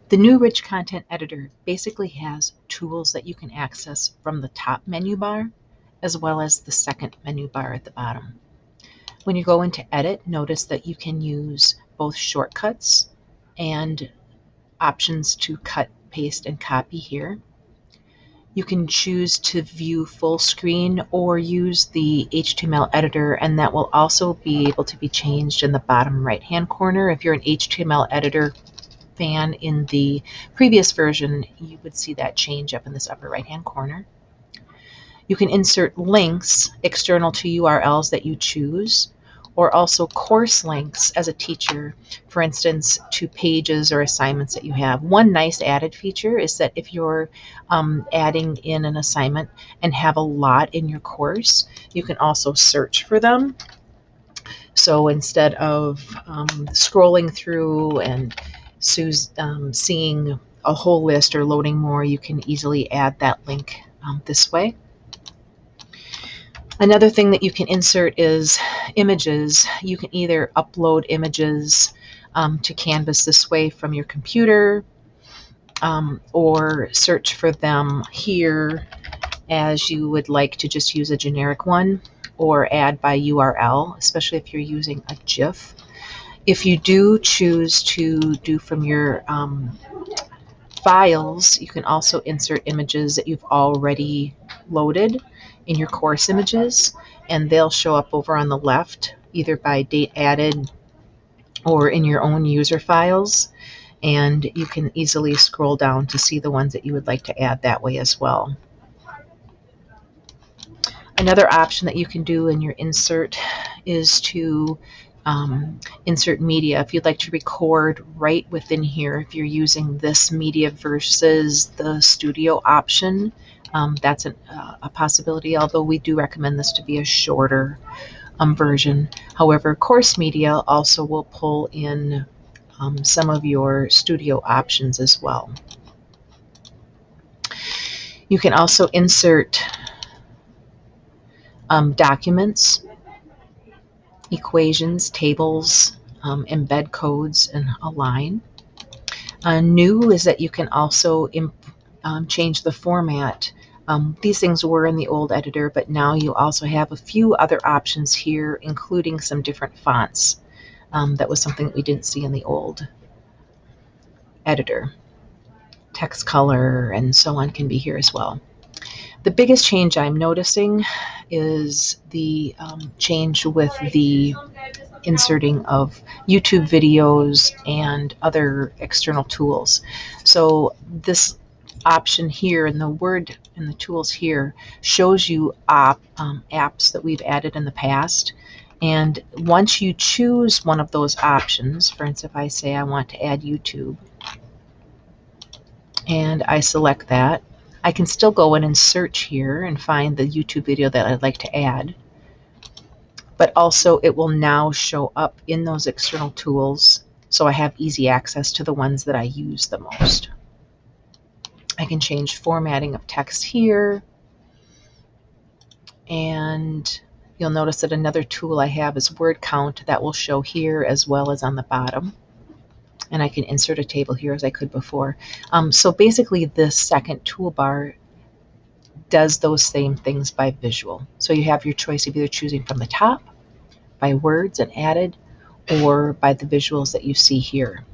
The new Rich Content Editor basically has tools that you can access from the top menu bar as well as the second menu bar at the bottom. When you go into Edit, notice that you can use both shortcuts and options to cut, paste, and copy here. You can choose to view full screen or use the HTML editor, and that will also be able to be changed in the bottom right-hand corner. If you're an HTML editor fan in the previous version, you would see that change up in this upper right-hand corner. You can insert links external to URLs that you choose, or also course links as a teacher, for instance, to pages or assignments that you have. One nice added feature is that if you're adding in an assignment and have a lot in your course, you can also search for them. So instead of scrolling through and seeing a whole list or loading more, you can easily add that link this way. Another thing that you can insert is images. You can either upload images to Canvas this way from your computer, or search for them here as you would like to just use a generic one, or add by URL, especially if you're using a GIF. If you do choose to do from your files, you can also insert images that you've already loaded in your course images, and they'll show up over on the left either by date added or in your own user files, and you can easily scroll down to see the ones that you would like to add that way as well. Another option that you can do in your insert is to insert media. If you'd like to record right within here, if you're using this media versus the studio option, that's a possibility, although we do recommend this to be a shorter version. However, course media also will pull in some of your studio options as well. You can also insert documents, equations, tables, embed codes, and align. New is that you can also change the format. These things were in the old editor, but now you also have a few other options here, including some different fonts. That was something that we didn't see in the old editor. Text color and so on can be here as well. The biggest change I'm noticing is the change with the inserting of YouTube videos and other external tools. So this option here in the word and the tools here shows you apps that we've added in the past. And once you choose one of those options, for instance, if I say I want to add YouTube and I select that, I can still go in and search here and find the YouTube video that I'd like to add. But also it will now show up in those external tools, so I have easy access to the ones that I use the most. I can change formatting of text here, and you'll notice that another tool I have is word count. That will show here as well as on the bottom. And I can insert a table here as I could before. So basically this second toolbar does those same things by visual. So you have your choice of either choosing from the top, by words and added, or by the visuals that you see here.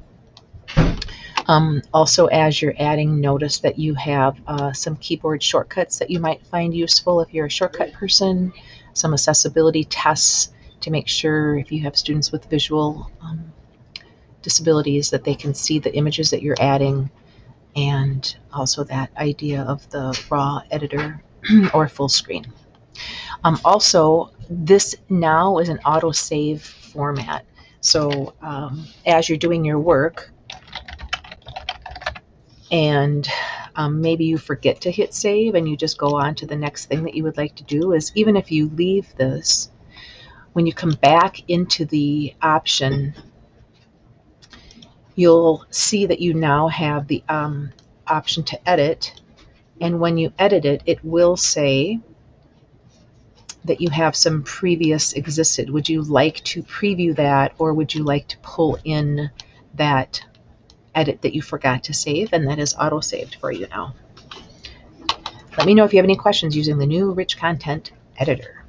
Also, as you're adding, notice that you have some keyboard shortcuts that you might find useful if you're a shortcut person, some accessibility tests to make sure if you have students with visual disabilities that they can see the images that you're adding, and also that idea of the raw editor or full screen. Also, this now is an autosave format. So as you're doing your work and maybe you forget to hit save and you just go on to the next thing that you would like to do, is even if you leave this, when you come back into the option, you'll see that you now have the option to edit, and when you edit it, it will say that you have some previous existed. Would you like to preview that, or would you like to pull in that edit that you forgot to save, and that is auto-saved for you now. Let me know if you have any questions using the new Rich Content Editor.